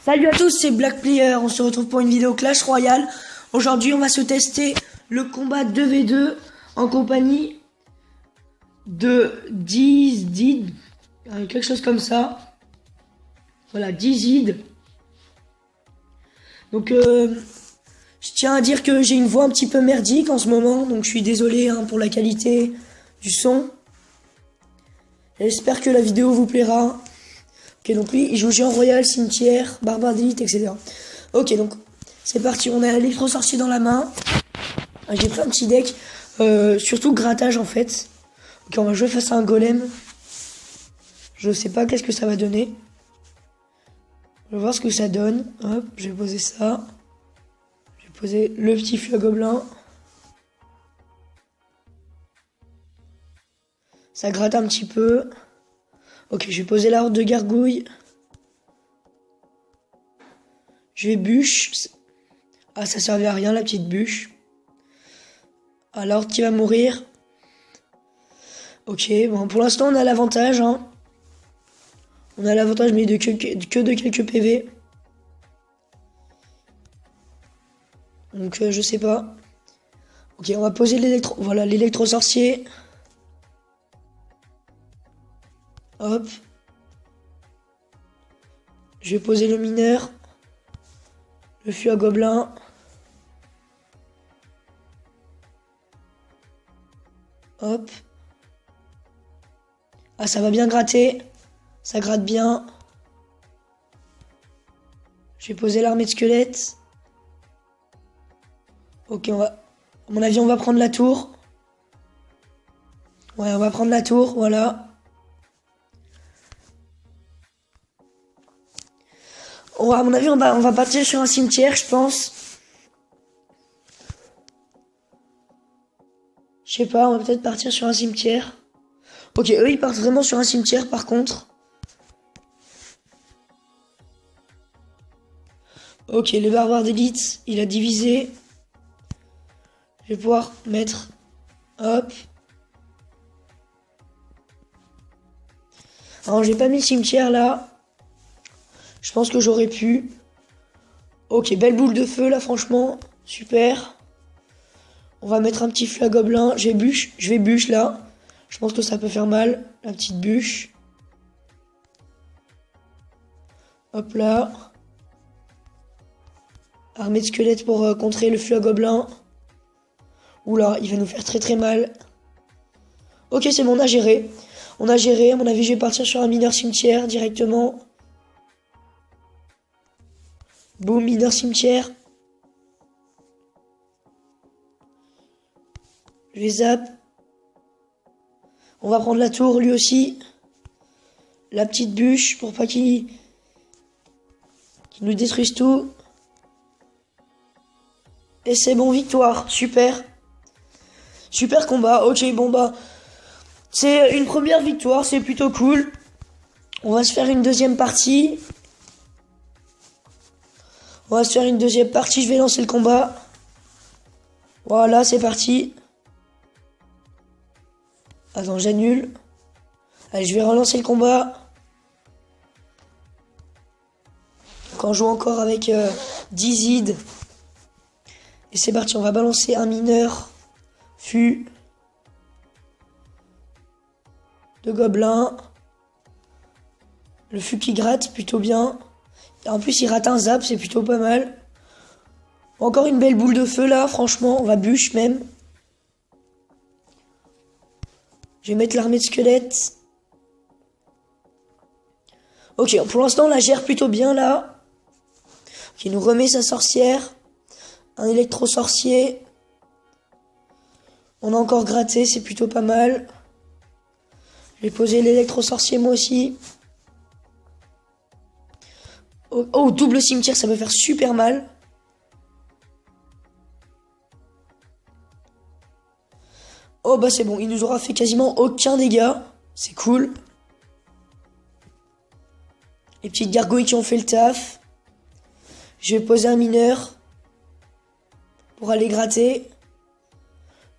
Salut à tous, c'est Black Player, on se retrouve pour une vidéo Clash Royale. Aujourd'hui on va se tester le combat 2v2 en compagnie de Dizid, quelque chose comme ça. Voilà, Dizid. Donc je tiens à dire que j'ai une voix un petit peu merdique en ce moment, donc je suis désolé pour la qualité du son. J'espère que la vidéo vous plaira. Ok, donc lui, il joue géant royal, cimetière, barbare d'élite, etc. Ok, donc c'est parti. On a l'électro-sorcier dans la main. J'ai pris un petit deck, surtout grattage en fait. Ok, on va jouer face à un golem. Je sais pas qu'est-ce que ça va donner. On va voir ce que ça donne. Hop, je vais poser ça. Je vais poser le petit flux à gobelin. Ça gratte un petit peu. Ok, je vais poser la horde de gargouilles. Je vais bûche. Ah, ça servait à rien la petite bûche. Ah, la horde qui va mourir. Ok, bon, pour l'instant on a l'avantage. On a l'avantage, mais que de quelques PV. Donc je sais pas. Ok, on va poser l'électro. Voilà, l'électro-sorcier. Hop. Je vais poser le mineur. Le fût à gobelin. Hop. Ah, ça va bien gratter. Ça gratte bien. Je vais poser l'armée de squelettes. Ok, on va... À mon avis, on va prendre la tour. Ouais, on va prendre la tour, voilà. À mon avis, on va partir sur un cimetière, je pense. Je sais pas, on va peut-être partir sur un cimetière. Ok, eux, ils partent vraiment sur un cimetière, par contre. Ok, le barbare d'élite, il a divisé. Je vais pouvoir mettre... Hop. Alors, j'ai pas mis le cimetière, là. Je pense que j'aurais pu. Ok, belle boule de feu, là, franchement. Super. On va mettre un petit feu à gobelin. Je vais bûche, là. Je pense que ça peut faire mal, la petite bûche. Hop là. Armée de squelettes pour contrer le feu à gobelin. Oula, il va nous faire très très mal. Ok, c'est bon, on a géré. On a géré, à mon avis, je vais partir sur un mineur cimetière directement. Boum, mineur cimetière. Je vais zap. On va prendre la tour, lui aussi. La petite bûche, pour pas qu'il nous détruise tout. Et c'est bon, victoire. Super. Super combat. Ok, bon bah... C'est une première victoire, c'est plutôt cool. On va se faire une deuxième partie. Je vais lancer le combat. Voilà, c'est parti. Attends, j'annule. Allez, je vais relancer le combat. Quand on joue encore avec Dizid. Et c'est parti, on va balancer un mineur. Fût. De gobelin. Le fût qui gratte plutôt bien. Et en plus, il rate un zap, c'est plutôt pas mal. Encore une belle boule de feu là, franchement, on va bûche même. Je vais mettre l'armée de squelettes. Ok, pour l'instant, on la gère plutôt bien là. Ok, il nous remet sa sorcière. Un électro-sorcier. On a encore gratté, c'est plutôt pas mal. Je vais poser l'électro-sorcier moi aussi. Oh, double cimetière, ça peut faire super mal. Oh bah c'est bon, il nous aura fait quasiment aucun dégât. C'est cool. Les petites gargouilles qui ont fait le taf. Je vais poser un mineur. Pour aller gratter.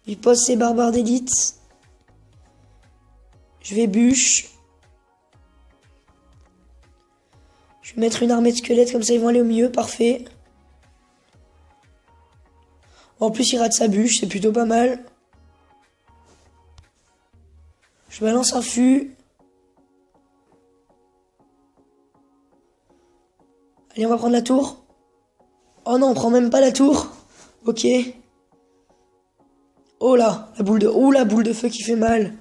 Il pose ses barbares d'élite. Je vais bûche. Je Je vais mettre une armée de squelettes, comme ça ils vont aller au milieu, parfait. En plus, il rate sa bûche, c'est plutôt pas mal. Je balance un fût. Allez, on va prendre la tour. Oh non, on prend même pas la tour. Ok. Oh là, la boule de feu qui fait mal.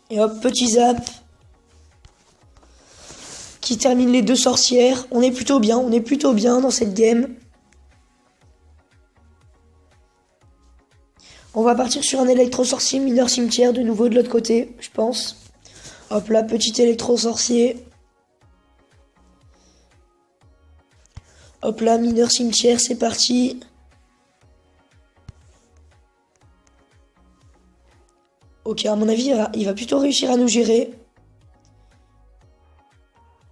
Et hop, petit zap. Qui termine les 2 sorcières. On est plutôt bien dans cette game. On va partir sur un électro-sorcier mineur cimetière de nouveau de l'autre côté, je pense. Hop là, petit électro-sorcier. Hop là, mineur cimetière, c'est parti. Ok, à mon avis, il va plutôt réussir à nous gérer.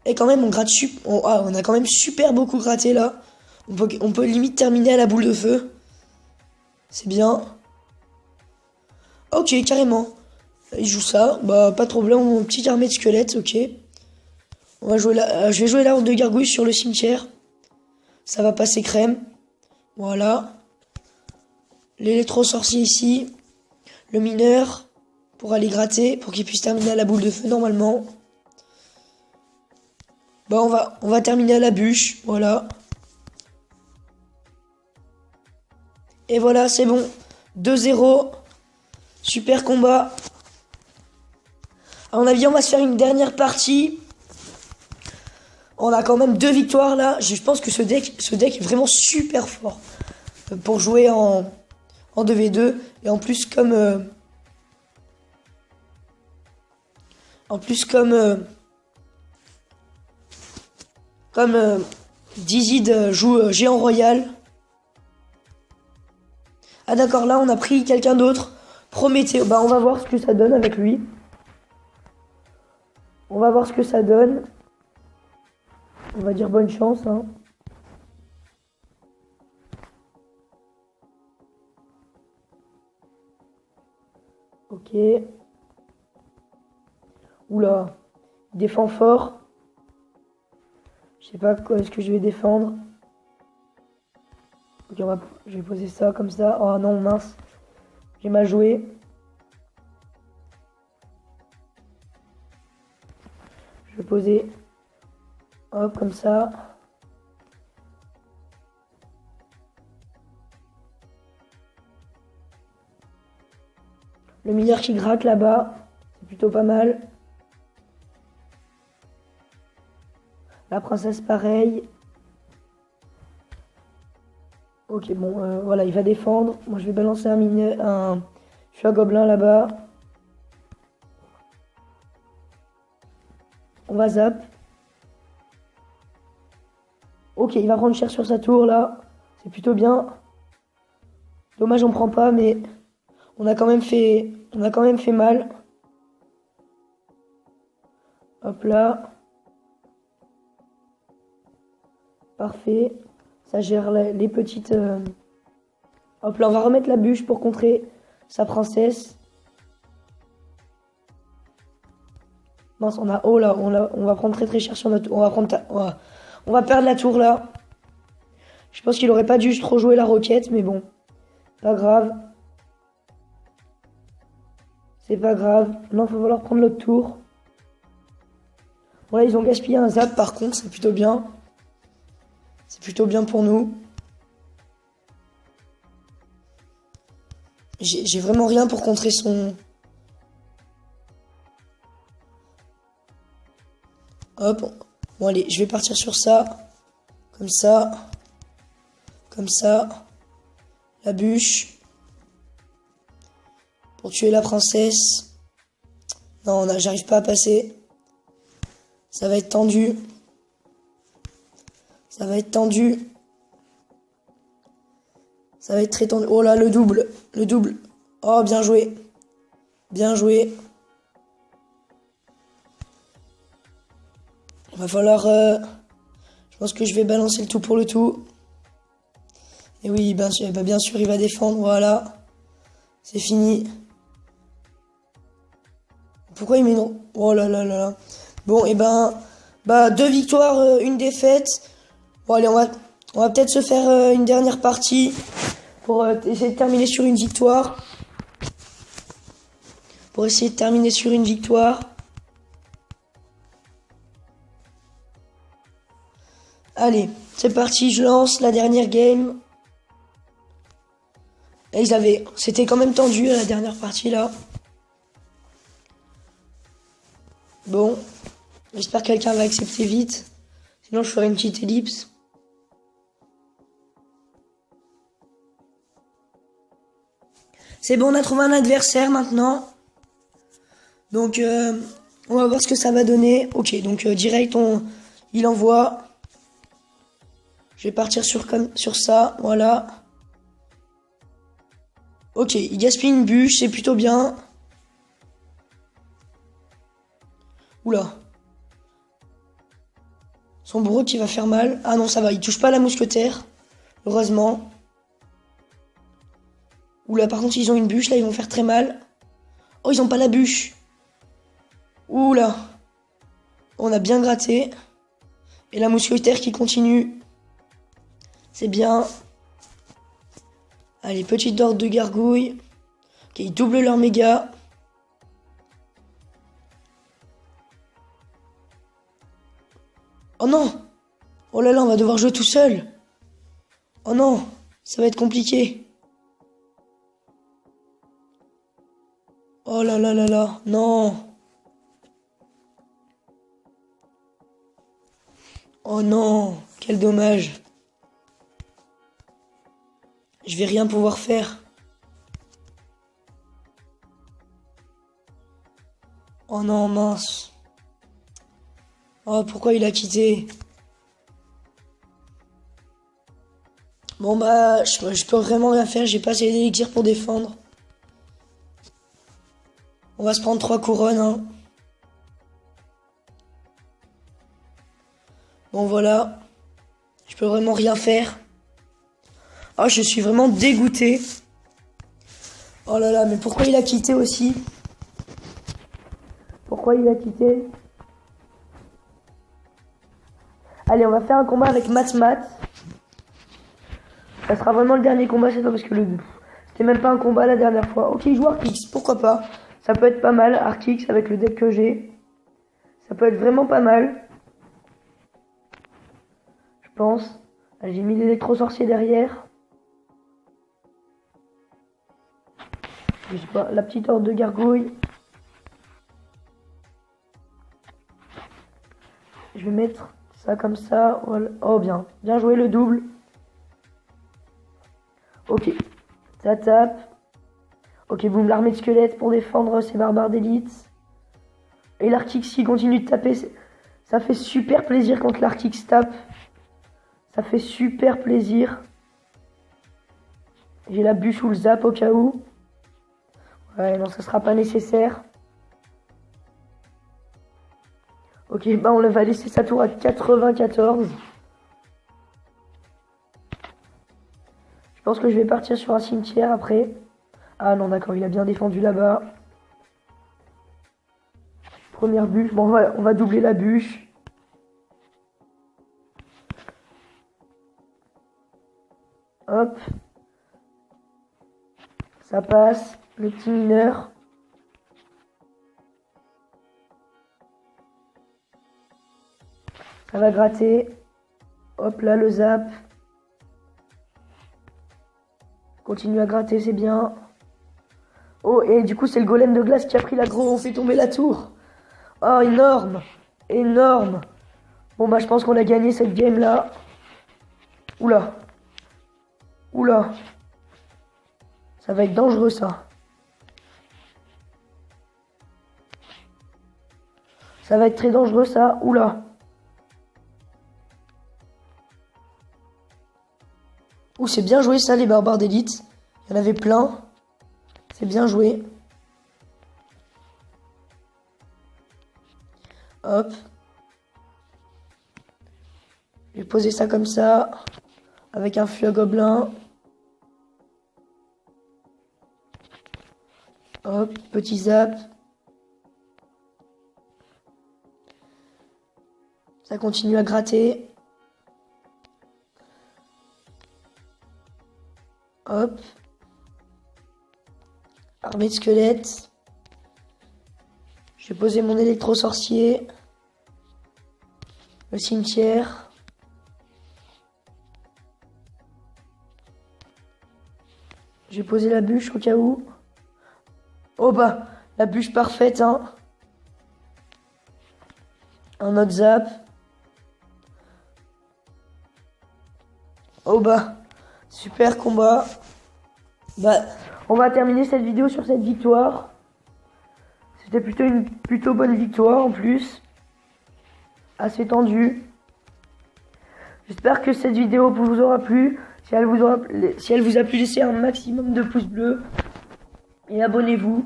Et quand même, on gratte on a quand même super beaucoup gratté là. On peut limite terminer à la boule de feu. C'est bien. Ok, carrément. Il joue ça. Bah, pas de problème. Mon petite armée de squelettes, ok. On va jouer je vais jouer la horde de gargouilles sur le cimetière. Ça va passer crème. Voilà. L'électro-sorcier ici. Le mineur. Pour aller gratter. Pour qu'il puisse terminer à la boule de feu normalement. Bah, on va terminer à la bûche. Voilà. Et voilà, c'est bon. 2-0. Super combat. À mon avis, on va se faire une dernière partie. On a quand même 2 victoires là. Je pense que ce deck est vraiment super fort pour jouer en 2v2. Et en plus, comme Dizid joue Géant Royal. Ah d'accord, là on a pris quelqu'un d'autre. Prométhée. Bah on va voir ce que ça donne avec lui. On va voir ce que ça donne. On va dire bonne chance, hein. Ok. Oula. Il défend fort. Je sais pas quoi est-ce que je vais défendre. Ok, je vais poser ça comme ça. Oh non, mince. J'ai mal joué. Je vais poser. Hop, comme ça. Le mineur qui gratte là-bas. C'est plutôt pas mal. La princesse, pareil. Ok, bon, voilà, il va défendre. Moi, je vais balancer Je suis un gobelin là-bas. On va zap. Ok, il va prendre cher sur sa tour, là. C'est plutôt bien. Dommage, on prend pas, mais on a quand même fait mal. Hop là. Parfait. Ça gère les petites... Hop là, on va remettre la bûche pour contrer sa princesse. Mince, on a... Oh là, on va prendre très très cher sur notre... On va perdre la tour là. Je pense qu'il aurait pas dû trop jouer la roquette, mais bon. Pas grave. C'est pas grave. Maintenant, il va falloir prendre l'autre tour. Voilà, ils ont gaspillé un zap par contre, c'est plutôt bien. C'est plutôt bien pour nous. J'ai vraiment rien pour contrer son... Hop. Bon allez, je vais partir sur ça. Comme ça. Comme ça. La bûche. Pour tuer la princesse. Non, j'arrive pas à passer. Ça va être tendu. Ça va être tendu. Ça va être très tendu. Oh là, le double. Le double. Oh, bien joué. Bien joué. Il va falloir... je pense que je vais balancer le tout pour le tout. Et oui, bien sûr, il va défendre. Voilà. C'est fini. Pourquoi il met non? Oh là là là là. Bon, et ben... Bah, 2 victoires, une défaite. Bon, allez, on va peut-être se faire une dernière partie pour essayer de terminer sur une victoire. Pour essayer de terminer sur une victoire. Allez, c'est parti, je lance la dernière game. Et c'était quand même tendu à la dernière partie là. Bon, j'espère que quelqu'un va accepter vite. Sinon, je ferai une petite ellipse. C'est bon, on a trouvé un adversaire maintenant. Donc, on va voir ce que ça va donner. Ok, donc direct, il envoie. Je vais partir sur ça, voilà. Ok, il gaspille une bûche, c'est plutôt bien. Oula. Son bourreau qui va faire mal. Ah non, ça va, il touche pas la mousquetaire. Heureusement. Oula, par contre, ils ont une bûche, là, ils vont faire très mal. Oh, ils ont pas la bûche. Oula. On a bien gratté. Et la mousquetaire qui continue. C'est bien. Allez, petite horde de gargouilles. Ok, ils doublent leur méga. Oh non! Oh là là, on va devoir jouer tout seul. Oh non, ça va être compliqué. Oh là là là là, non. Oh non, quel dommage. Je vais rien pouvoir faire. Oh non, mince. Oh, pourquoi il a quitté? Bon bah, je peux vraiment rien faire, j'ai pas assez d'élixir pour défendre. On va se prendre 3 couronnes, hein. Bon voilà. Je peux vraiment rien faire. Oh, je suis vraiment dégoûté. Oh là là, mais pourquoi il a quitté aussi? Pourquoi il a quitté? Allez, on va faire un combat avec Mat. Ça sera vraiment le dernier combat cette fois parce que c'était même pas un combat la dernière fois. Ok, il joue Arctix, pourquoi pas? Ça peut être pas mal, Arctix avec le deck que j'ai. Ça peut être vraiment pas mal. Je pense. J'ai mis l'électro-sorcier derrière. Je sais pas, la petite horde de gargouilles. Je vais mettre ça comme ça. Voilà. Oh bien, bien joué le double. Ok, ça tape. Ok, boum, l'armée de squelettes pour défendre ces barbares d'élite. Et l'Arctix qui continue de taper. Ça fait super plaisir quand l'Arctix tape. Ça fait super plaisir. J'ai la bûche ou le zap au cas où. Ouais, non, ça sera pas nécessaire. Ok, bah on va laisser sa tour à 94. Je pense que je vais partir sur un cimetière après. Ah non, d'accord, il a bien défendu là-bas. Première bûche. Bon, on va doubler la bûche. Hop. Ça passe. Le petit mineur. Ça va gratter. Hop là, le zap. Continue à gratter, c'est bien. Oh, et du coup, c'est le golem de glace qui a pris l'aggro. On fait tomber la tour. Oh, énorme. Énorme. Bon, bah, je pense qu'on a gagné cette game-là. Oula. Oula. Ça va être dangereux, ça. Ça va être très dangereux, ça. Oula. Ouh, c'est bien joué, ça, les barbares d'élite. Il y en avait plein. C'est bien joué. Hop. Je vais poser ça comme ça. Avec un feu à gobelin. Hop, petit zap. Ça continue à gratter. Hop. Armée de squelettes. Je vais poser mon électro-sorcier. Le cimetière. J'ai posé la bûche au cas où. Oh bah, la bûche parfaite, hein. Un autre zap. Oh bah, super combat. Bah, on va terminer cette vidéo sur cette victoire. C'était une plutôt bonne victoire en plus. Assez tendue. J'espère que cette vidéo vous aura plu. Si elle vous a plu, laissez un maximum de pouces bleus. Et abonnez-vous.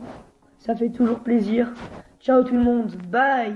Ça fait toujours plaisir. Ciao tout le monde. Bye.